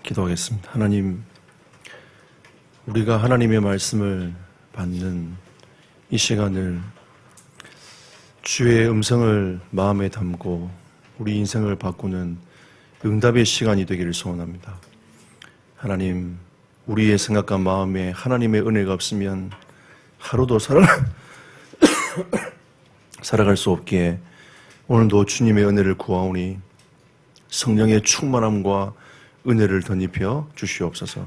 기도하겠습니다. 하나님, 우리가 하나님의 말씀을 받는 이 시간을 주의 음성을 마음에 담고 우리 인생을 바꾸는 응답의 시간이 되기를 소원합니다. 하나님, 우리의 생각과 마음에 하나님의 은혜가 없으면 하루도 살아갈 수 없기에 오늘도 주님의 은혜를 구하오니 성령의 충만함과 은혜를 덧입혀 주시옵소서.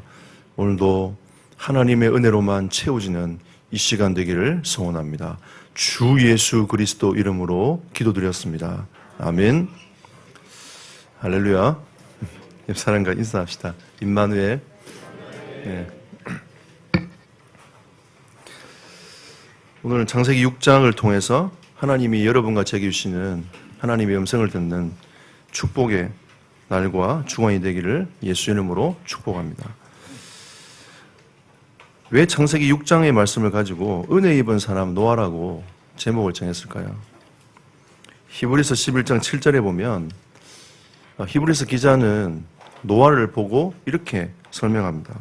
오늘도 하나님의 은혜로만 채워지는 이 시간 되기를 소원합니다. 주 예수 그리스도 이름으로 기도드렸습니다. 아멘. 할렐루야. 옆 사람과 인사합시다. 임마누엘. 네. 오늘은 창세기 6장을 통해서 하나님이 여러분과 제게 주시는 하나님의 음성을 듣는 축복의 날과 주간이 되기를 예수 이름으로 축복합니다. 왜 창세기 6장의 말씀을 가지고 은혜 입은 사람 노아라고 제목을 정했을까요? 히브리서 11장 7절에 보면 히브리서 기자는 노아를 보고 이렇게 설명합니다.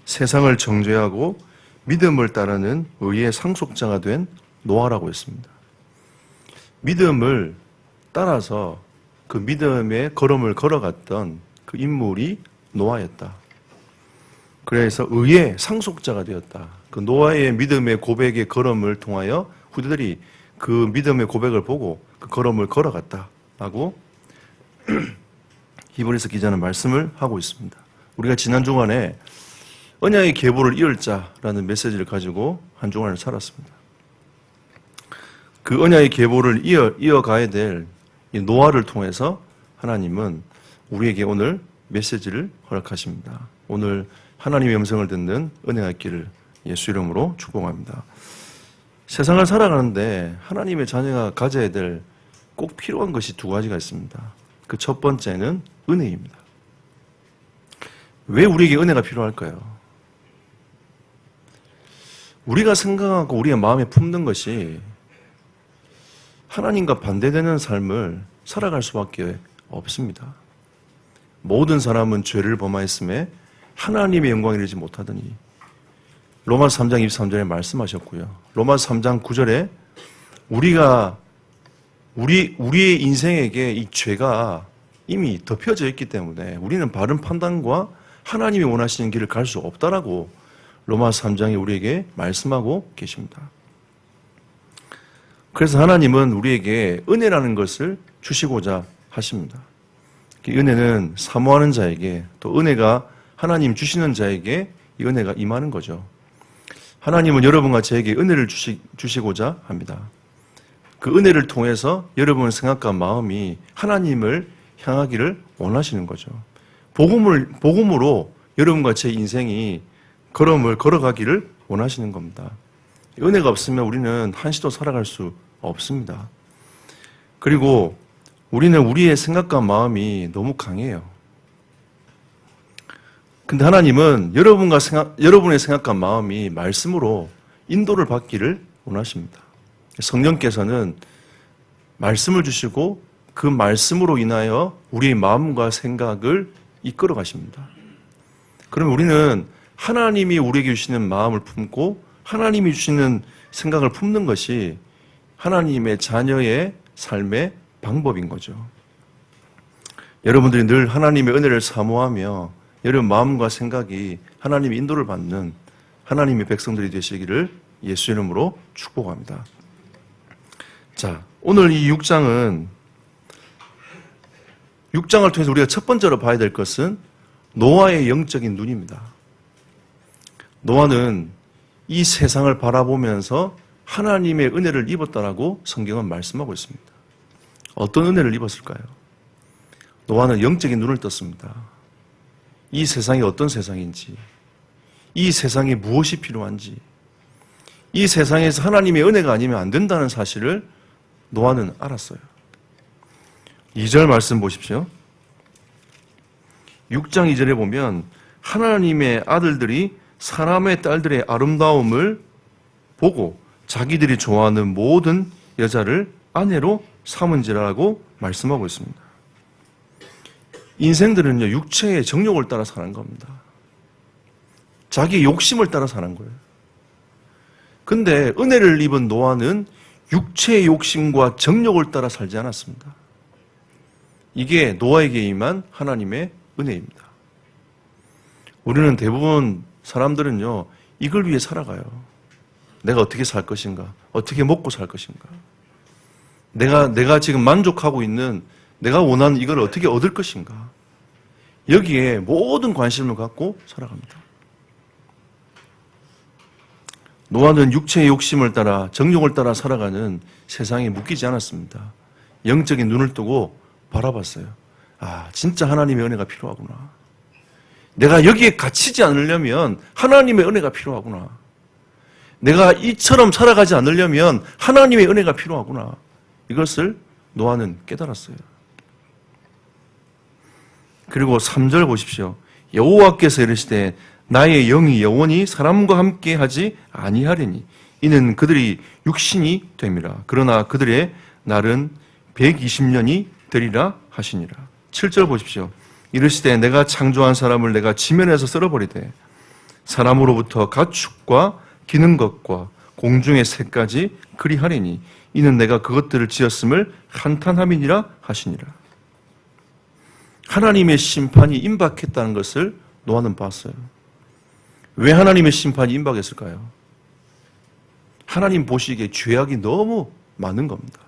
세상을 정죄하고 믿음을 따르는 의의 상속자가 된 노아라고 했습니다. 믿음을 따라서 그 믿음의 걸음을 걸어갔던 그 인물이 노아였다. 그래서 의의 상속자가 되었다. 그 노아의 믿음의 고백의 걸음을 통하여 후대들이 그 믿음의 고백을 보고 그 걸음을 걸어갔다라고 히브리서 기자는 말씀을 하고 있습니다. 우리가 지난 주간에 언약의 계보를 이을 자라는 메시지를 가지고 한 주간을 살았습니다. 그 언약의 계보를 이어가야 될 이 노아를 통해서 하나님은 우리에게 오늘 메시지를 허락하십니다. 오늘 하나님의 음성을 듣는 은혜가 있기를 예수 이름으로 축복합니다. 세상을 살아가는데 하나님의 자녀가 가져야 될 꼭 필요한 것이 두 가지가 있습니다. 그 첫 번째는 은혜입니다. 왜 우리에게 은혜가 필요할까요? 우리가 생각하고 우리의 마음에 품는 것이 하나님과 반대되는 삶을 살아갈 수밖에 없습니다. 모든 사람은 죄를 범하였음에 하나님의 영광을 이루지 못하더니 로마서 3장 23절에 말씀하셨고요. 로마서 3장 9절에 우리의 인생에게 이 죄가 이미 덮여져 있기 때문에 우리는 바른 판단과 하나님이 원하시는 길을 갈 수 없다라고 로마서 3장이 우리에게 말씀하고 계십니다. 그래서 하나님은 우리에게 은혜라는 것을 주시고자 하십니다. 은혜는 사모하는 자에게 또 은혜가 하나님 주시는 자에게 이 은혜가 임하는 거죠. 하나님은 여러분과 저에게 은혜를 주시고자 합니다. 그 은혜를 통해서 여러분의 생각과 마음이 하나님을 향하기를 원하시는 거죠. 복음으로 여러분과 제 인생이 걸음을 걸어가기를 원하시는 겁니다. 은혜가 없으면 우리는 한시도 살아갈 수 없습니다. 그리고 우리는 우리의 생각과 마음이 너무 강해요. 근데 하나님은 여러분의 생각과 마음이 말씀으로 인도를 받기를 원하십니다. 성령께서는 말씀을 주시고 그 말씀으로 인하여 우리의 마음과 생각을 이끌어 가십니다. 그러면 우리는 하나님이 우리에게 주시는 마음을 품고 하나님이 주시는 생각을 품는 것이 하나님의 자녀의 삶의 방법인 거죠. 여러분들이 늘 하나님의 은혜를 사모하며 여러분 마음과 생각이 하나님의 인도를 받는 하나님의 백성들이 되시기를 예수 이름으로 축복합니다. 자, 오늘 이 6장을 통해서 우리가 첫 번째로 봐야 될 것은 노아의 영적인 눈입니다. 노아는 이 세상을 바라보면서 하나님의 은혜를 입었다라고 성경은 말씀하고 있습니다. 어떤 은혜를 입었을까요? 노아는 영적인 눈을 떴습니다. 이 세상이 어떤 세상인지, 이 세상에 무엇이 필요한지, 이 세상에서 하나님의 은혜가 아니면 안 된다는 사실을 노아는 알았어요. 2절 말씀 보십시오. 6장 2절에 보면 하나님의 아들들이 사람의 딸들의 아름다움을 보고 자기들이 좋아하는 모든 여자를 아내로 삼은지라고 말씀하고 있습니다. 인생들은요, 육체의 정욕을 따라 사는 겁니다. 자기의 욕심을 따라 사는 거예요. 근데 은혜를 입은 노아는 육체의 욕심과 정욕을 따라 살지 않았습니다. 이게 노아에게 임한 하나님의 은혜입니다. 우리는 대부분 사람들은요, 이걸 위해 살아가요. 내가 어떻게 살 것인가? 어떻게 먹고 살 것인가? 내가 지금 만족하고 있는, 내가 원하는 이걸 어떻게 얻을 것인가? 여기에 모든 관심을 갖고 살아갑니다. 노아는 육체의 욕심을 따라, 정욕을 따라 살아가는 세상에 묶이지 않았습니다. 영적인 눈을 뜨고 바라봤어요. 아, 진짜 하나님의 은혜가 필요하구나. 내가 여기에 갇히지 않으려면 하나님의 은혜가 필요하구나. 내가 이처럼 살아가지 않으려면 하나님의 은혜가 필요하구나. 이것을 노아는 깨달았어요. 그리고 3절 보십시오. 여호와께서 이르시되 나의 영이 영원히 사람과 함께 하지 아니하리니 이는 그들이 육신이 됨이라. 그러나 그들의 날은 120년이 되리라 하시니라. 7절 보십시오. 이르시되 내가 창조한 사람을 내가 지면에서 썰어버리되 사람으로부터 가축과 기는 것과 공중의 새까지 그리하리니 이는 내가 그것들을 지었음을 한탄함이니라 하시니라. 하나님의 심판이 임박했다는 것을 노아는 봤어요. 왜 하나님의 심판이 임박했을까요? 하나님 보시기에 죄악이 너무 많은 겁니다.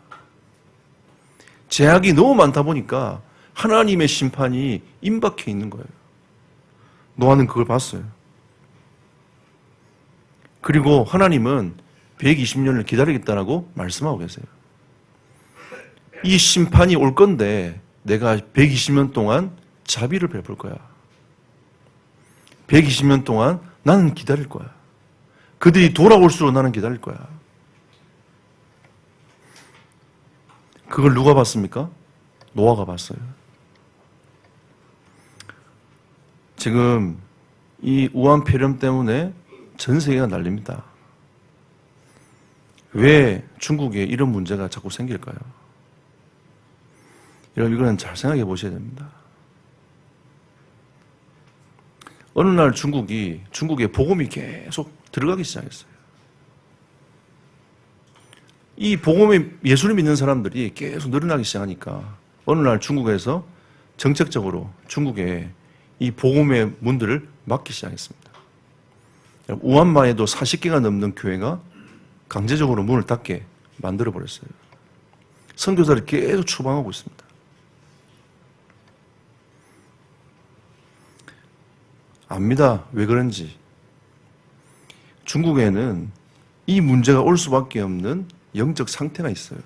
죄악이 너무 많다 보니까 하나님의 심판이 임박해 있는 거예요. 노아는 그걸 봤어요. 그리고 하나님은 120년을 기다리겠다라고 말씀하고 계세요. 이 심판이 올 건데 내가 120년 동안 자비를 베풀 거야. 120년 동안 나는 기다릴 거야. 그들이 돌아올수록 나는 기다릴 거야. 그걸 누가 봤습니까? 노아가 봤어요. 지금 이 우한 폐렴 때문에 전 세계가 난립니다. 왜 중국에 이런 문제가 자꾸 생길까요? 여러분, 이거는 잘 생각해 보셔야 됩니다. 어느 날 중국에 복음이 계속 들어가기 시작했어요. 이 복음에 예수를 믿는 사람들이 계속 늘어나기 시작하니까 어느 날 중국에서 정책적으로 중국에 이 복음의 문들을 막기 시작했습니다. 우한만 해도 40개가 넘는 교회가 강제적으로 문을 닫게 만들어버렸어요. 선교사를 계속 추방하고 있습니다. 압니다. 왜 그런지. 중국에는 이 문제가 올 수밖에 없는 영적 상태가 있어요.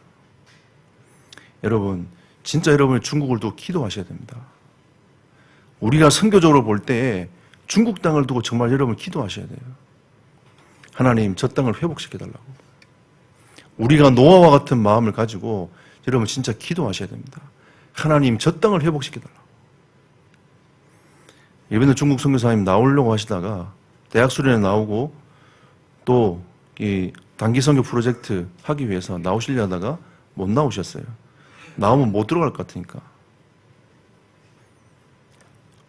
여러분, 진짜 여러분이 중국을 두고 기도하셔야 됩니다. 우리가 선교적으로 볼 때 중국 땅을 두고 정말 여러분 기도하셔야 돼요. 하나님, 저 땅을 회복시켜달라고. 우리가 노아와 같은 마음을 가지고 여러분 진짜 기도하셔야 됩니다. 하나님, 저 땅을 회복시켜달라고. 이번에 중국 선교사님 나오려고 하시다가 대학 수련회 나오고 또 이 단기 선교 프로젝트 하기 위해서 나오시려 하다가 못 나오셨어요. 나오면 못 들어갈 것 같으니까.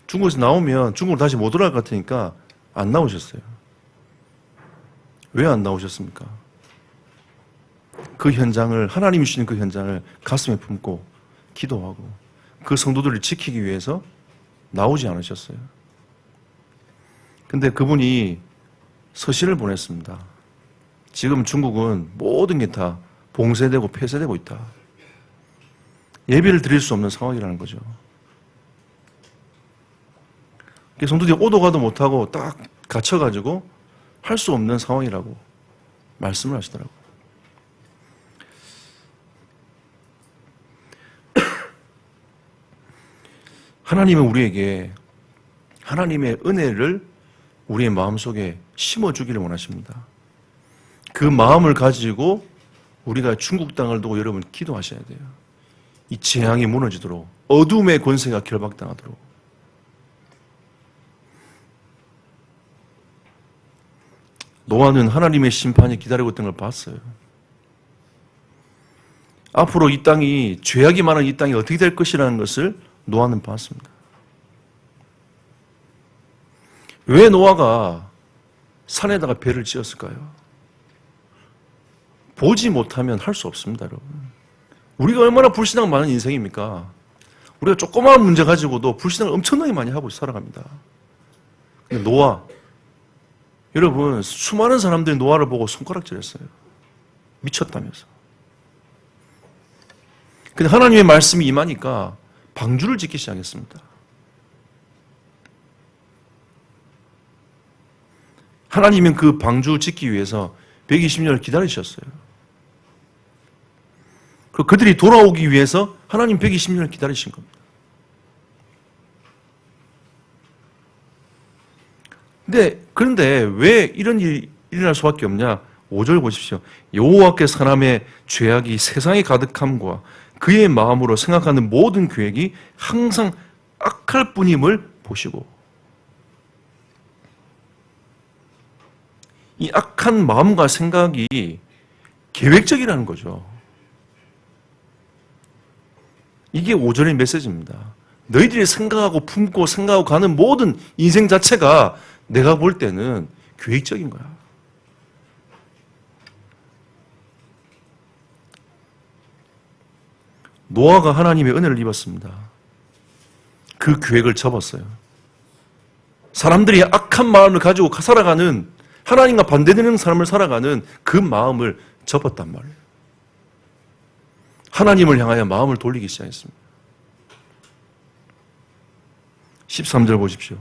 중국에서 나오면 중국으로 다시 못 들어갈 것 같으니까 안 나오셨어요. 왜 안 나오셨습니까? 그 현장을, 하나님이 주시는 그 현장을 가슴에 품고 기도하고 그 성도들을 지키기 위해서 나오지 않으셨어요. 근데 그분이 서신을 보냈습니다. 지금 중국은 모든 게 다 봉쇄되고 폐쇄되고 있다. 예배를 드릴 수 없는 상황이라는 거죠. 성도들이 오도 가도 못하고 딱 갇혀가지고 할 수 없는 상황이라고 말씀을 하시더라고요. 하나님은 우리에게 하나님의 은혜를 우리의 마음속에 심어주기를 원하십니다. 그 마음을 가지고 우리가 중국 땅을 두고 여러분 기도하셔야 돼요. 이 재앙이 무너지도록, 어둠의 권세가 결박당하도록. 노아는 하나님의 심판이 기다리고 있던 걸 봤어요. 앞으로 이 땅이, 죄악이 많은 이 땅이 어떻게 될 것이라는 것을 노아는 봤습니다. 왜 노아가 산에다가 배를 지었을까요? 보지 못하면 할 수 없습니다, 여러분. 우리가 얼마나 불신앙 많은 인생입니까? 우리가 조그마한 문제 가지고도 불신앙을 엄청나게 많이 하고 살아갑니다. 근데 노아, 여러분, 수많은 사람들이 노아를 보고 손가락질했어요. 미쳤다면서. 근데 하나님의 말씀이 임하니까 방주를 짓기 시작했습니다. 하나님은 그 방주 짓기 위해서 120년을 기다리셨어요. 그리고 그들이 돌아오기 위해서 하나님 120년을 기다리신 겁니다. 그런데 왜 이런 일이 일어날 수밖에 없냐? 5절 보십시오. 여호와께서 사람의 죄악이 세상에 가득함과 그의 마음으로 생각하는 모든 계획이 항상 악할 뿐임을 보시고, 이 악한 마음과 생각이 계획적이라는 거죠. 이게 5절의 메시지입니다. 너희들이 생각하고 품고 생각하고 가는 모든 인생 자체가 내가 볼 때는 계획적인 거야. 노아가 하나님의 은혜를 입었습니다. 그 계획을 접었어요. 사람들이 악한 마음을 가지고 살아가는, 하나님과 반대되는 삶을 살아가는 그 마음을 접었단 말이에요. 하나님을 향하여 마음을 돌리기 시작했습니다. 13절 보십시오.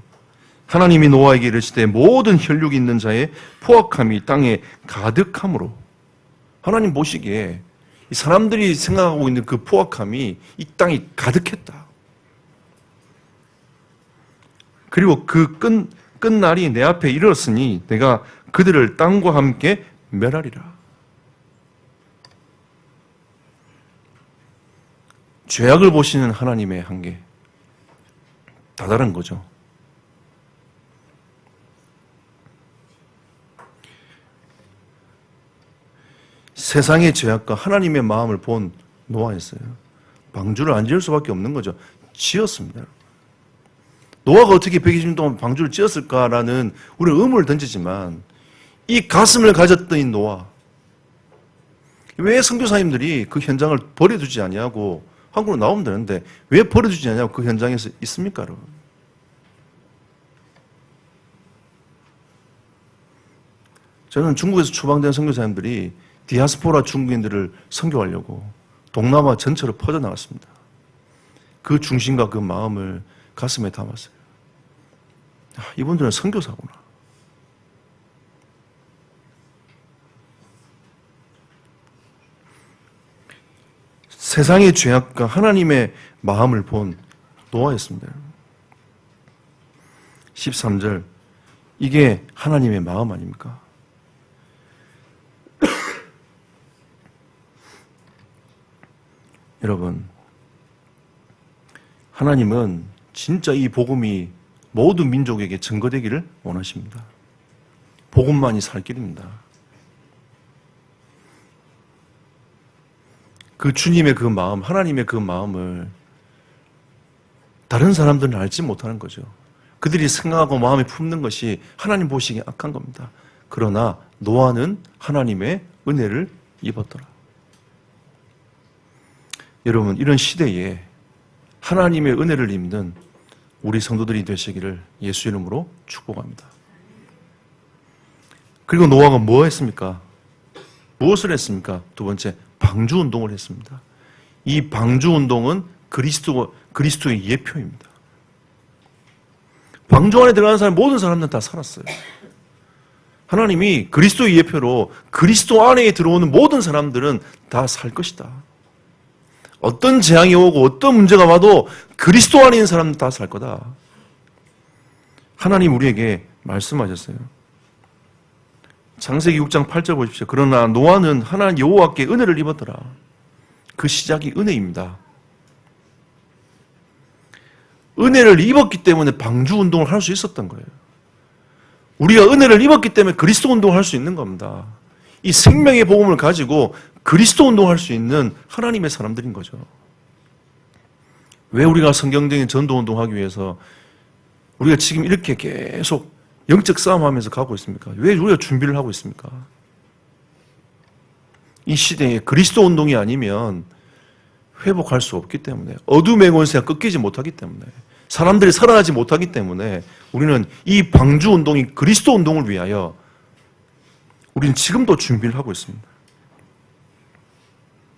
하나님이 노아에게 이르시되 모든 혈육이 있는 자의 포악함이 땅에 가득함으로, 하나님 보시기에 이 사람들이 생각하고 있는 그 포악함이 이 땅이 가득했다. 그리고 그 끝날이 내 앞에 이르렀으니 내가 그들을 땅과 함께 멸하리라. 죄악을 보시는 하나님의 한계, 다다른 거죠. 세상의 죄악과 하나님의 마음을 본 노아였어요. 방주를 안 지을 수밖에 없는 거죠. 지었습니다. 노아가 어떻게 120년 동안 방주를 지었을까라는 우리는 의문을 던지지만, 이 가슴을 가졌던 이 노아, 왜 선교사님들이 그 현장을 버려두지 아니하고 한국으로 나오면 되는데 왜 버려두지 않냐고 그 현장에서 있습니까, 여러분? 저는 중국에서 추방된 선교사님들이 디아스포라 중국인들을 선교하려고 동남아 전체로 퍼져나갔습니다. 그 중심과 그 마음을 가슴에 담았어요. 이분들은 선교사구나. 세상의 죄악과 하나님의 마음을 본 노아였습니다. 13절, 이게 하나님의 마음 아닙니까? 여러분, 하나님은 진짜 이 복음이 모든 민족에게 증거되기를 원하십니다. 복음만이 살 길입니다. 그 주님의 그 마음, 하나님의 그 마음을 다른 사람들은 알지 못하는 거죠. 그들이 생각하고 마음에 품는 것이 하나님 보시기에 악한 겁니다. 그러나 노아는 하나님의 은혜를 입었더라. 여러분, 이런 시대에 하나님의 은혜를 입는 우리 성도들이 되시기를 예수 이름으로 축복합니다. 그리고 노아가 뭐 했습니까? 무엇을 했습니까? 두 번째, 방주 운동을 했습니다. 이 방주 운동은 그리스도의 예표입니다. 방주 안에 들어가는 사람, 모든 사람들은 다 살았어요. 하나님이 그리스도의 예표로 그리스도 안에 들어오는 모든 사람들은 다 살 것이다. 어떤 재앙이 오고 어떤 문제가 와도 그리스도 안에 있는 사람은 다 살 거다. 하나님 우리에게 말씀하셨어요. 창세기 6장 8절 보십시오. 그러나 노아는 하나님 여호와께 은혜를 입었더라. 그 시작이 은혜입니다. 은혜를 입었기 때문에 방주 운동을 할 수 있었던 거예요. 우리가 은혜를 입었기 때문에 그리스도 운동을 할 수 있는 겁니다. 이 생명의 복음을 가지고 그리스도 운동을 할 수 있는 하나님의 사람들인 거죠. 왜 우리가 성경적인 전도 운동하기 위해서 우리가 지금 이렇게 계속 영적 싸움하면서 가고 있습니까? 왜 우리가 준비를 하고 있습니까? 이 시대에 그리스도 운동이 아니면 회복할 수 없기 때문에, 어둠의 권세가 꺾이지 못하기 때문에, 사람들이 살아나지 못하기 때문에 우리는 이 방주 운동이 그리스도 운동을 위하여 우리는 지금도 준비를 하고 있습니다.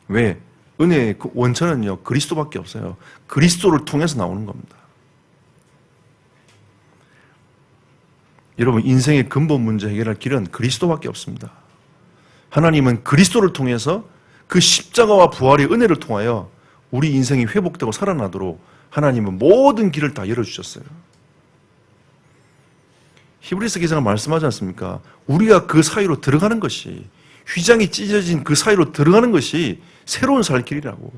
왜? 은혜의 그 원천은요, 그리스도밖에 없어요. 그리스도를 통해서 나오는 겁니다. 여러분, 인생의 근본 문제 해결할 길은 그리스도밖에 없습니다. 하나님은 그리스도를 통해서 그 십자가와 부활의 은혜를 통하여 우리 인생이 회복되고 살아나도록 하나님은 모든 길을 다 열어주셨어요. 히브리서 기자가 말씀하지 않습니까? 우리가 그 사이로 들어가는 것이, 휘장이 찢어진 그 사이로 들어가는 것이 새로운 살 길이라고.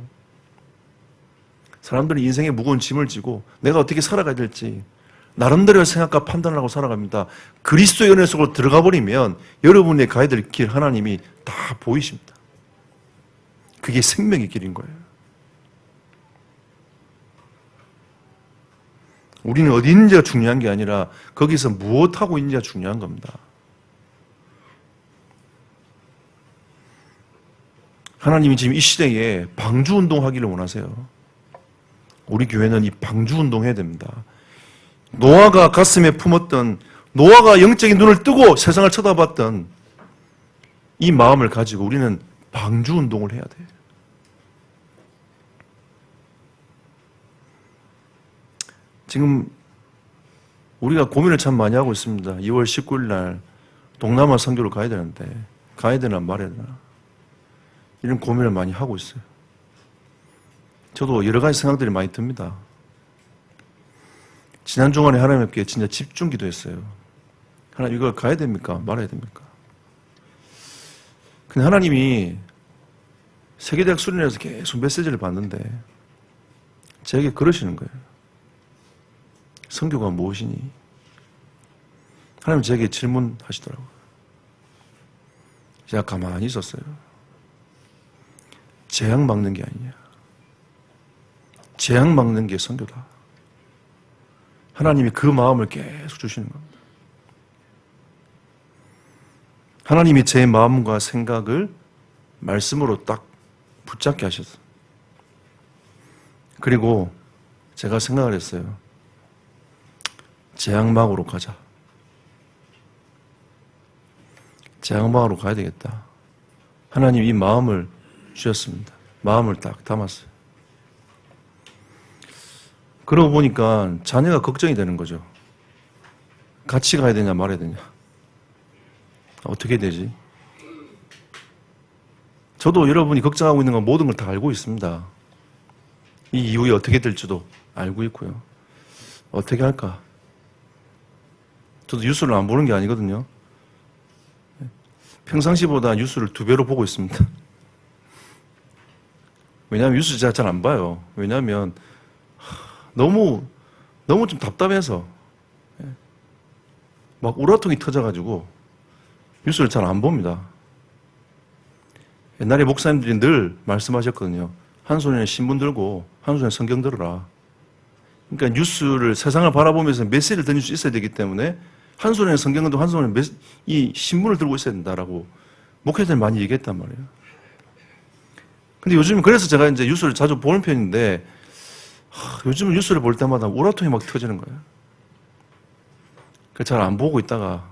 사람들은 인생에 무거운 짐을 지고 내가 어떻게 살아가야 될지 나름대로의 생각과 판단을 하고 살아갑니다. 그리스도의 은혜 속으로 들어가 버리면 여러분의 가야 될 길 하나님이 다 보이십니다. 그게 생명의 길인 거예요. 우리는 어디 있는지가 중요한 게 아니라 거기서 무엇하고 있는지가 중요한 겁니다. 하나님이 지금 이 시대에 방주운동 하기를 원하세요. 우리 교회는 이 방주운동 해야 됩니다. 노아가 가슴에 품었던, 노아가 영적인 눈을 뜨고 세상을 쳐다봤던 이 마음을 가지고 우리는 방주운동을 해야 돼요. 지금 우리가 고민을 참 많이 하고 있습니다. 2월 19일 날 동남아 선교를 가야 되는데 가야 되나 말아야 되나 이런 고민을 많이 하고 있어요. 저도 여러 가지 생각들이 많이 듭니다. 지난 주간에 하나님께 진짜 집중 기도했어요. 하나님, 이거 가야 됩니까? 말아야 됩니까? 근데 하나님이 세계대학 수련회에서 계속 메시지를 받는데 저에게 그러시는 거예요. 선교가 무엇이니? 하나님 저에게 질문하시더라고요. 제가 가만히 있었어요. 재앙 막는 게 아니냐. 재앙 막는 게 선교다. 하나님이 그 마음을 계속 주시는 겁니다. 하나님이 제 마음과 생각을 말씀으로 딱 붙잡게 하셨어요. 그리고 제가 생각을 했어요. 재앙막으로 가자. 재앙막으로 가야 되겠다. 하나님 이 마음을 주셨습니다. 마음을 딱 담았어요. 그러고 보니까 자녀가 걱정이 되는 거죠. 같이 가야 되냐 말아야 되냐. 어떻게 되지? 저도 여러분이 걱정하고 있는 건 모든 걸 다 알고 있습니다. 이 이후에 어떻게 될지도 알고 있고요. 어떻게 할까? 저도 뉴스를 안 보는 게 아니거든요. 평상시보다 뉴스를 2배로 보고 있습니다. 왜냐하면 뉴스 제가 잘 안 봐요. 왜냐하면 너무 좀 답답해서 막 우라통이 터져가지고 뉴스를 잘 안 봅니다. 옛날에 목사님들이 늘 말씀하셨거든요. 한 손에 신문 들고 한 손에 성경 들어라. 그러니까 뉴스를 세상을 바라보면서 메시지를 던질 수 있어야 되기 때문에 한 손에 성경을 들고 한 손에 이 신문을 들고 있어야 된다라고 목회자들이 많이 얘기했단 말이에요. 근데 요즘 그래서 제가 이제 뉴스를 자주 보는 편인데 요즘은 뉴스를 볼 때마다 우라통이 막 터지는 거예요. 잘 안 보고 있다가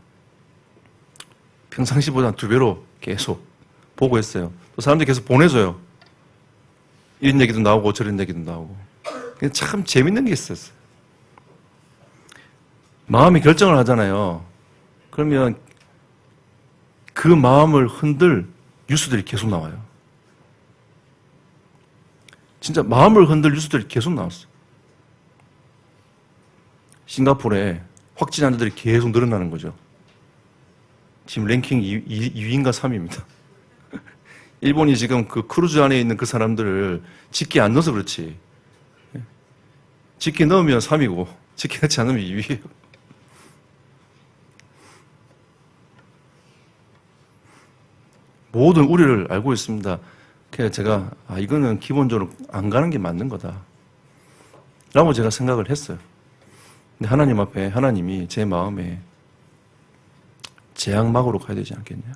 평상시보다 2배로 계속 보고 있어요. 또 사람들이 계속 보내줘요. 이런 얘기도 나오고 저런 얘기도 나오고. 참 재밌는 게 있었어요. 마음이 결정을 하잖아요. 그러면 그 마음을 흔들 뉴스들이 계속 나와요. 진짜 마음을 흔들 뉴스들이 계속 나왔어요. 싱가포르에 확진 환자들이 계속 늘어나는 거죠. 지금 랭킹 2위인가 3위입니다. 일본이 지금 그 크루즈 안에 있는 그 사람들을 집게 안 넣어서 그렇지. 집게 넣으면 3위고 집게 넣지 않으면 2위예요. 모든 우려를 알고 있습니다. 그래서 제가 이거는 기본적으로 안 가는 게 맞는 거다 라고 제가 생각을 했어요. 근데 하나님 앞에 하나님이 제 마음에 재앙막으로 가야 되지 않겠냐.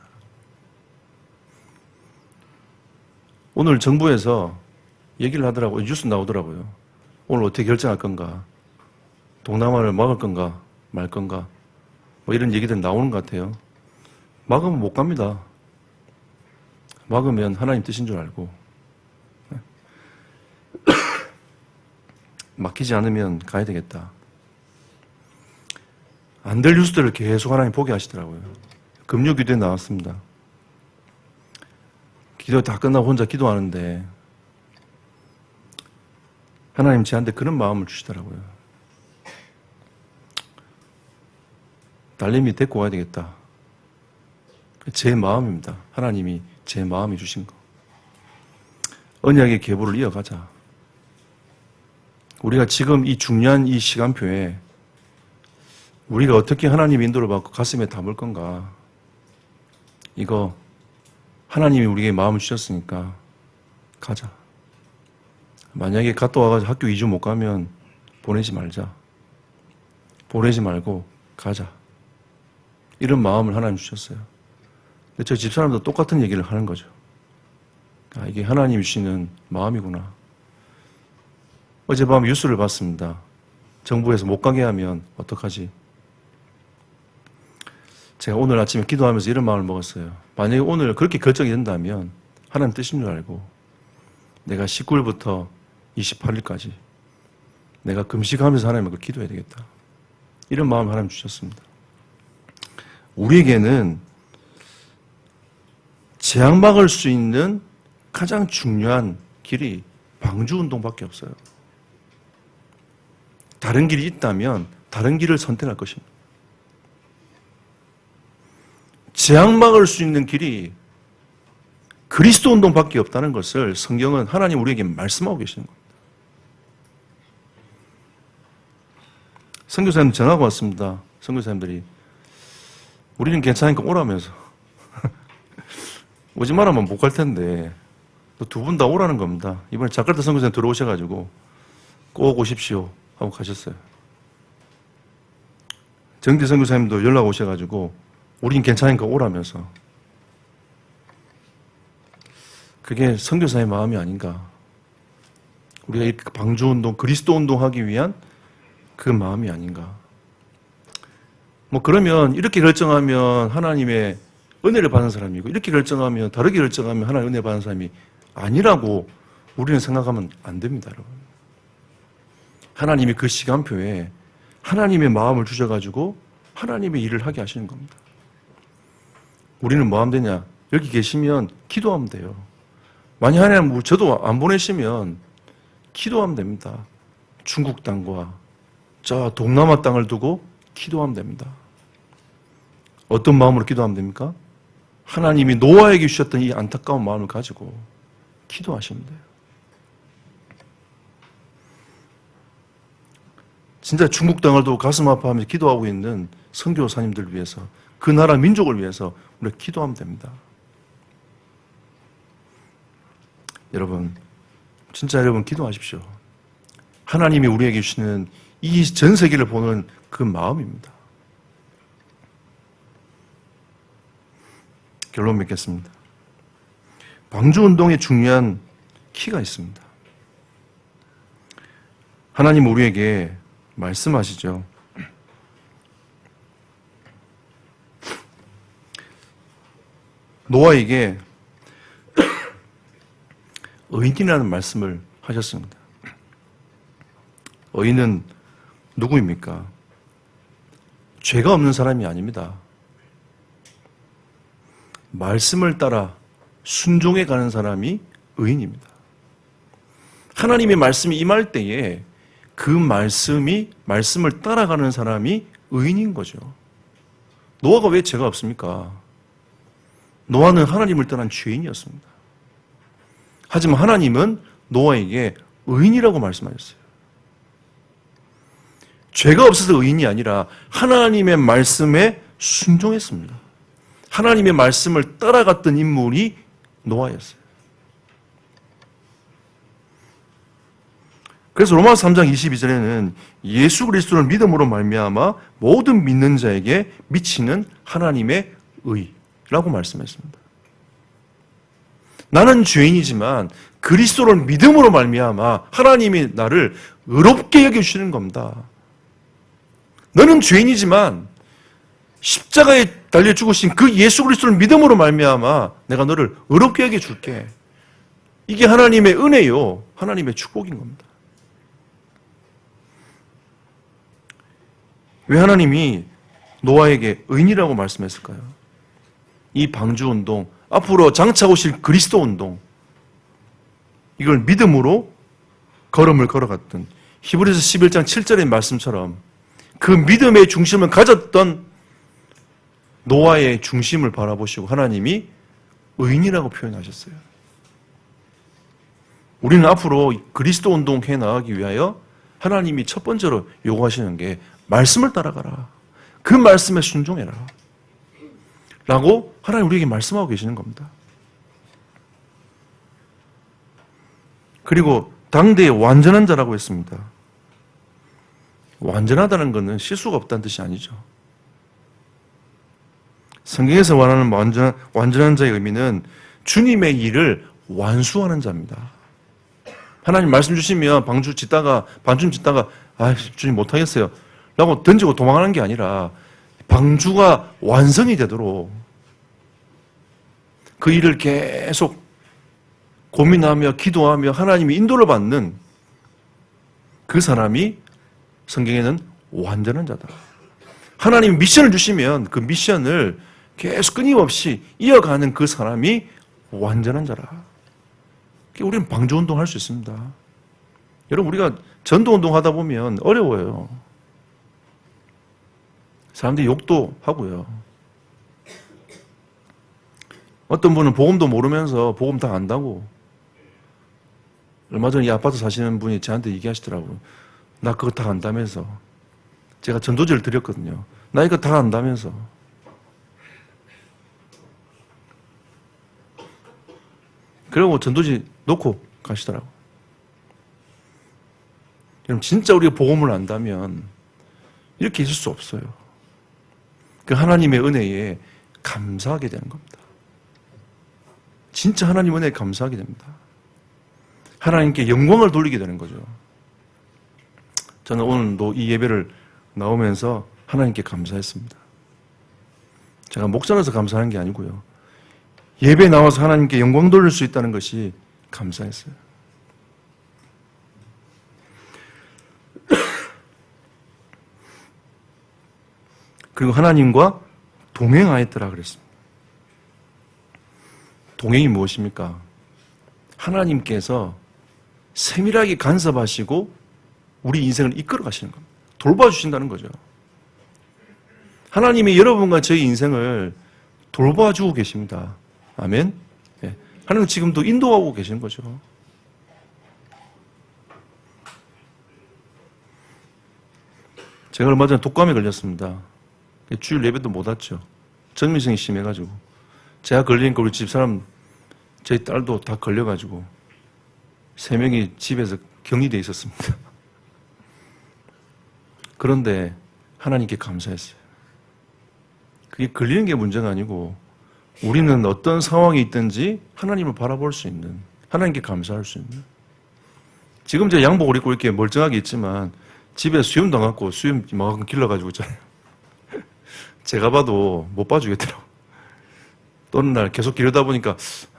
오늘 정부에서 얘기를 하더라고요. 뉴스 나오더라고요. 오늘 어떻게 결정할 건가. 동남아를 막을 건가 말 건가. 뭐 이런 얘기들 나오는 것 같아요. 막으면 못 갑니다. 막으면 하나님 뜻인 줄 알고. 막히지 않으면 가야 되겠다. 안 될 뉴스들을 계속 하나님 보게 하시더라고요. 금요 기도에 나왔습니다. 기도 다 끝나고 혼자 기도하는데 하나님 저한테 그런 마음을 주시더라고요. 딸내미 데리고 가야 되겠다. 제 마음입니다. 하나님이 제 마음이 주신 거. 언약의 계보를 이어가자. 우리가 지금 이 중요한 이 시간표에 우리가 어떻게 하나님의 인도를 받고 가슴에 담을 건가. 이거 하나님이 우리에게 마음을 주셨으니까 가자. 만약에 갔다 와가지고 학교 2주 못 가면 보내지 말자. 보내지 말고 가자. 이런 마음을 하나님 주셨어요. 근데 저 집사람도 똑같은 얘기를 하는 거죠. 아, 이게 하나님이 주시는 마음이구나. 어젯밤 뉴스를 봤습니다. 정부에서 못 가게 하면 어떡하지? 제가 오늘 아침에 기도하면서 이런 마음을 먹었어요. 만약에 오늘 그렇게 결정이 된다면 하나님 뜻인 줄 알고 내가 19일부터 28일까지 내가 금식하면서 하나님께 기도해야 되겠다. 이런 마음을 하나님 주셨습니다. 우리에게는 재앙 막을 수 있는 가장 중요한 길이 방주운동밖에 없어요. 다른 길이 있다면 다른 길을 선택할 것입니다. 재앙 막을 수 있는 길이 그리스도 운동밖에 없다는 것을 성경은 하나님 우리에게 말씀하고 계시는 겁니다. 선교사님 전화가 왔습니다. 선교사님들이 우리는 괜찮으니까 오라면서 오지 말하면 못 갈 텐데 두 분 다 오라는 겁니다. 이번에 자카르타 선교사님 들어오셔가지고 꼭 오십시오 하고 가셨어요. 정대 선교사님도 연락 오셔가지고 우린 괜찮으니까 오라면서. 그게 선교사의 마음이 아닌가. 우리가 이 방주운동, 그리스도 운동하기 위한 그 마음이 아닌가. 뭐 그러면 이렇게 결정하면 하나님의 은혜를 받는 사람이고 이렇게 결정하면 다르게 결정하면 하나님의 은혜 받는 사람이 아니라고 우리는 생각하면 안 됩니다, 여러분. 하나님이 그 시간표에 하나님의 마음을 주셔가지고 하나님의 일을 하게 하시는 겁니다. 우리는 뭐 하면 되냐? 여기 계시면 기도하면 돼요. 만약 하나님 저도 안 보내시면 기도하면 됩니다. 중국 땅과 저 동남아 땅을 두고 기도하면 됩니다. 어떤 마음으로 기도하면 됩니까? 하나님이 노아에게 주셨던 이 안타까운 마음을 가지고 기도하시면 돼요. 진짜 중국 땅을 두고 가슴 아파하면서 기도하고 있는 선교사님들을 위해서 그 나라 민족을 위해서 우리가 기도하면 됩니다. 여러분, 진짜 여러분 기도하십시오. 하나님이 우리에게 주시는 이 전 세계를 보는 그 마음입니다. 결론 맺겠습니다. 방주운동에 중요한 키가 있습니다. 하나님 우리에게 말씀하시죠. 노아에게 의인이라는 말씀을 하셨습니다. 의인은 누구입니까? 죄가 없는 사람이 아닙니다. 말씀을 따라 순종해 가는 사람이 의인입니다. 하나님의 말씀이 임할 때에 그 말씀을 따라가는 사람이 의인인 거죠. 노아가 왜 죄가 없습니까? 노아는 하나님을 떠난 죄인이었습니다. 하지만 하나님은 노아에게 의인이라고 말씀하셨어요. 죄가 없어서 의인이 아니라 하나님의 말씀에 순종했습니다. 하나님의 말씀을 따라갔던 인물이 노아였어요. 그래서 로마서 3장 22절에는 예수 그리스도를 믿음으로 말미암아 모든 믿는 자에게 미치는 하나님의 의라고 말씀했습니다. 나는 죄인이지만 그리스도를 믿음으로 말미암아 하나님이 나를 의롭게 여겨주시는 겁니다. 너는 죄인이지만 십자가에 달려 죽으신 그 예수 그리스도를 믿음으로 말미암아 내가 너를 의롭게 여겨줄게. 이게 하나님의 은혜요, 하나님의 축복인 겁니다. 왜 하나님이 노아에게 의인이라고 말씀했을까요? 이 방주운동, 앞으로 장차 오실 그리스도 운동, 이걸 믿음으로 걸음을 걸어갔던 히브리서 11장 7절의 말씀처럼 그 믿음의 중심을 가졌던 노아의 중심을 바라보시고 하나님이 의인이라고 표현하셨어요. 우리는 앞으로 그리스도 운동해 나가기 위하여 하나님이 첫 번째로 요구하시는 게 말씀을 따라가라. 그 말씀에 순종해라. 라고 하나님 우리에게 말씀하고 계시는 겁니다. 그리고 당대의 완전한 자라고 했습니다. 완전하다는 것은 실수가 없다는 뜻이 아니죠. 성경에서 말하는 완전한 자의 의미는 주님의 일을 완수하는 자입니다. 하나님 말씀 주시면 반쯤 짓다가 주님 못하겠어요 라고 던지고 도망가는 게 아니라 방주가 완성이 되도록 그 일을 계속 고민하며 기도하며 하나님이 인도를 받는 그 사람이 성경에는 완전한 자다. 하나님이 미션을 주시면 그 미션을 계속 끊임없이 이어가는 그 사람이 완전한 자라. 우리는 방주운동 할 수 있습니다. 여러분, 우리가 전도운동 하다 보면 어려워요. 사람들이 욕도 하고요. 어떤 분은 복음도 모르면서 복음 다 안다고. 얼마 전에 이 아파트 사시는 분이 저한테 얘기하시더라고요. 나 그거 다 안다면서. 제가 전도지를 드렸거든요. 나 이거 다 안다면서. 그리고 전도지 놓고 가시더라고요. 여러분, 진짜 우리가 복음을 안다면 이렇게 있을 수 없어요. 그 하나님의 은혜에 감사하게 되는 겁니다. 진짜 하나님 은혜에 감사하게 됩니다. 하나님께 영광을 돌리게 되는 거죠. 저는 오늘도 이 예배를 나오면서 하나님께 감사했습니다. 제가 목사라서 감사한 게 아니고요. 예배 나와서 하나님께 영광 돌릴 수 있다는 것이 감사했어요. 그리고 하나님과 동행하였더라 그랬습니다. 동행이 무엇입니까? 하나님께서 세밀하게 간섭하시고 우리 인생을 이끌어 가시는 겁니다. 돌봐주신다는 거죠. 하나님이 여러분과 저희 인생을 돌봐주고 계십니다. 아멘. 네. 하나님은 지금도 인도하고 계시는 거죠. 제가 얼마 전에 독감에 걸렸습니다. 주일 예배도 못 왔죠. 전미성이 심해가지고. 제가 걸리니까 우리 집사람, 저희 딸도 다 걸려가지고 3명이 집에서 격리되어 있었습니다. 그런데 하나님께 감사했어요. 그게 걸리는 게 문제가 아니고 우리는 어떤 상황이 있든지 하나님을 바라볼 수 있는, 하나님께 감사할 수 있는. 지금 제가 양복을 입고 이렇게 멀쩡하게 있지만 집에 수염 당갖고 수염 이만큼 길러가지고 있잖아요. 제가 봐도 못 봐주겠더라고. 또 어느 날 계속 기르다 보니까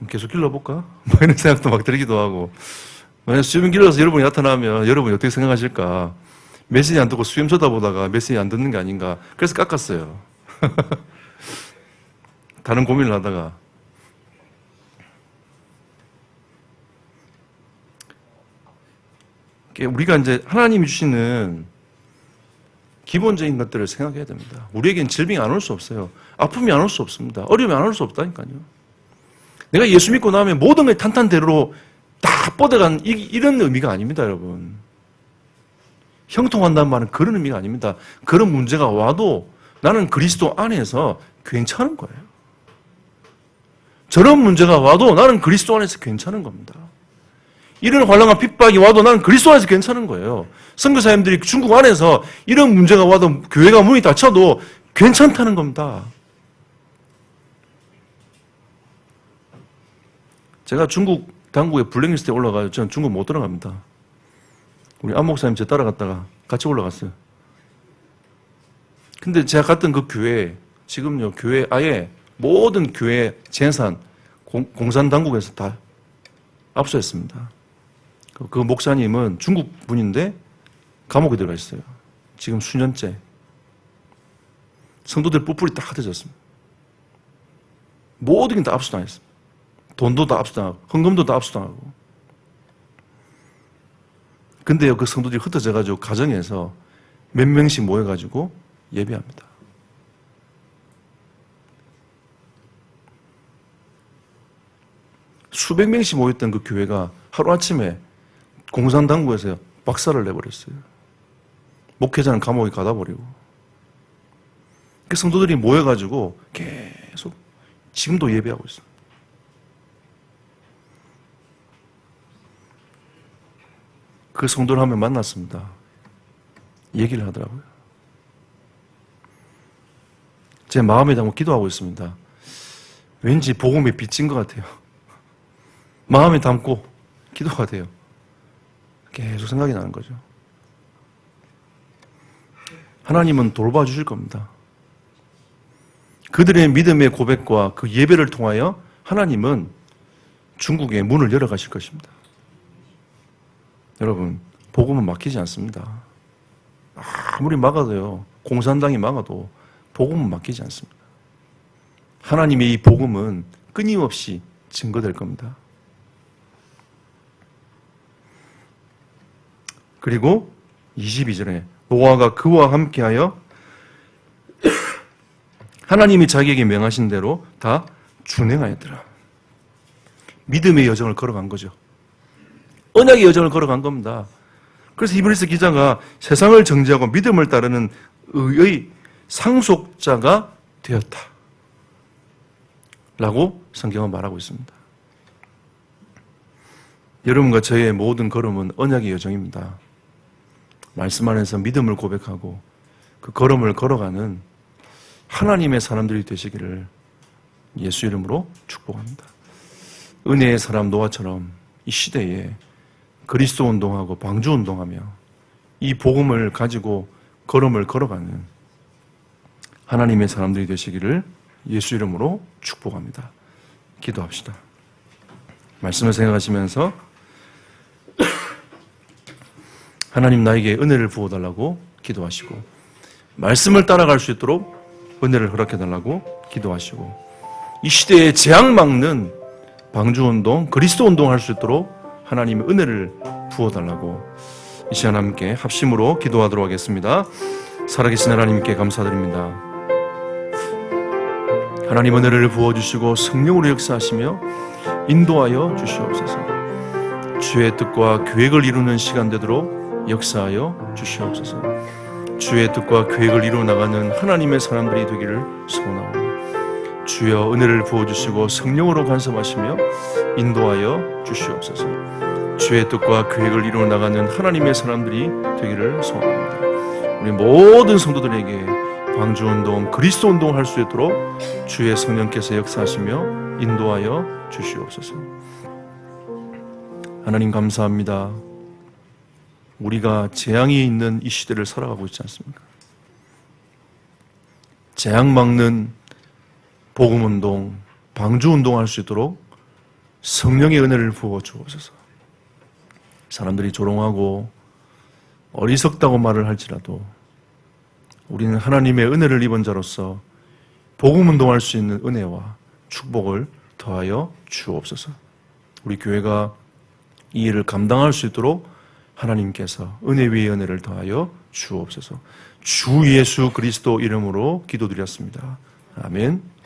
계속 길러볼까? 뭐 이런 생각도 막 들기도 하고. 만약 수염 길러서 여러분이 나타나면 여러분이 어떻게 생각하실까? 메시지 안 듣고 수염 쳐다보다가 메시지 안 듣는 게 아닌가. 그래서 깎았어요. 다른 고민을 하다가. 우리가 이제 하나님이 주시는 기본적인 것들을 생각해야 됩니다. 우리에겐 질병이 안 올 수 없어요. 아픔이 안 올 수 없습니다. 어려움이 안 올 수 없다니까요. 내가 예수 믿고 나면 모든 게 탄탄대로 다 뻗어간 이런 의미가 아닙니다, 여러분. 형통한다는 말은 그런 의미가 아닙니다. 그런 문제가 와도 나는 그리스도 안에서 괜찮은 거예요. 저런 문제가 와도 나는 그리스도 안에서 괜찮은 겁니다. 이런 환난과 핍박이 와도 나는 그리스도 안에서 괜찮은 거예요. 선교사님들이 중국 안에서 이런 문제가 와도 교회가 문이 닫혀도 괜찮다는 겁니다. 제가 중국 당국에 블랙리스트에 올라가요. 저는 중국 못 들어갑니다. 우리 안 목사님 저 따라갔다가 같이 올라갔어요. 근데 제가 갔던 그 교회, 지금요, 교회 아예 모든 교회 재산, 공산 당국에서 다 압수했습니다. 그 목사님은 중국 분인데 감옥에 들어가 있어요. 지금 수년째. 성도들 뿔뿔이 다 흩어졌습니다. 모든 게 다 압수당했습니다. 돈도 다 압수당하고, 헌금도 다 압수당하고. 근데요, 그 성도들이 흩어져가지고 가정에서 몇 명씩 모여가지고 예배합니다. 수백 명씩 모였던 그 교회가 하루아침에 공산당국에서 박살을 내버렸어요. 목회자는 감옥에 가다 버리고. 그 성도들이 모여가지고 계속 지금도 예배하고 있어요. 그 성도를 한 명 만났습니다. 얘기를 하더라고요. 제 마음에 담고 기도하고 있습니다. 왠지 복음에 빚진 것 같아요. 마음에 담고 기도가 돼요. 계속 생각이 나는 거죠. 하나님은 돌봐주실 겁니다. 그들의 믿음의 고백과 그 예배를 통하여 하나님은 중국의 문을 열어가실 것입니다. 여러분, 복음은 막히지 않습니다. 아무리 막아도요, 공산당이 막아도 복음은 막히지 않습니다. 하나님의 이 복음은 끊임없이 증거될 겁니다. 그리고 22절에 노아가 그와 함께하여 하나님이 자기에게 명하신 대로 다 준행하였더라. 믿음의 여정을 걸어간 거죠. 언약의 여정을 걸어간 겁니다. 그래서 히브리서 기자가 세상을 정죄하고 믿음을 따르는 의의 상속자가 되었다. 라고 성경은 말하고 있습니다. 여러분과 저의 모든 걸음은 언약의 여정입니다. 말씀 안에서 믿음을 고백하고 그 걸음을 걸어가는 하나님의 사람들이 되시기를 예수 이름으로 축복합니다. 은혜의 사람 노아처럼 이 시대에 그리스도 운동하고 방주 운동하며 이 복음을 가지고 걸음을 걸어가는 하나님의 사람들이 되시기를 예수 이름으로 축복합니다. 기도합시다. 말씀을 생각하시면서 하나님 나에게 은혜를 부어달라고 기도하시고 말씀을 따라갈 수 있도록 은혜를 허락해달라고 기도하시고 이 시대에 재앙 막는 방주운동, 그리스도 운동할 수 있도록 하나님의 은혜를 부어달라고 이 시간 함께 합심으로 기도하도록 하겠습니다. 살아계신 하나님께 감사드립니다. 하나님 은혜를 부어주시고 성령으로 역사하시며 인도하여 주시옵소서. 주의 뜻과 계획을 이루는 시간 되도록 역사하여 주시옵소서. 주의 뜻과 계획을 이루어 나가는 하나님의 사람들이 되기를 소원하오니 주여 은혜를 부어주시고 성령으로 간섭하시며 인도하여 주시옵소서. 주의 뜻과 계획을 이루어 나가는 하나님의 사람들이 되기를 소원합니다. 우리 모든 성도들에게 방주운동, 그리스도 운동을 할 수 있도록 주의 성령께서 역사하시며 인도하여 주시옵소서. 하나님 감사합니다. 우리가 재앙이 있는 이 시대를 살아가고 있지 않습니까? 재앙 막는 복음운동, 방주운동 할 수 있도록 성령의 은혜를 부어 주옵소서. 사람들이 조롱하고 어리석다고 말을 할지라도 우리는 하나님의 은혜를 입은 자로서 복음운동할 수 있는 은혜와 축복을 더하여 주옵소서. 우리 교회가 이 일을 감당할 수 있도록 하나님께서 은혜 위에 은혜를 더하여 주옵소서. 주 예수 그리스도 이름으로 기도드렸습니다. 아멘.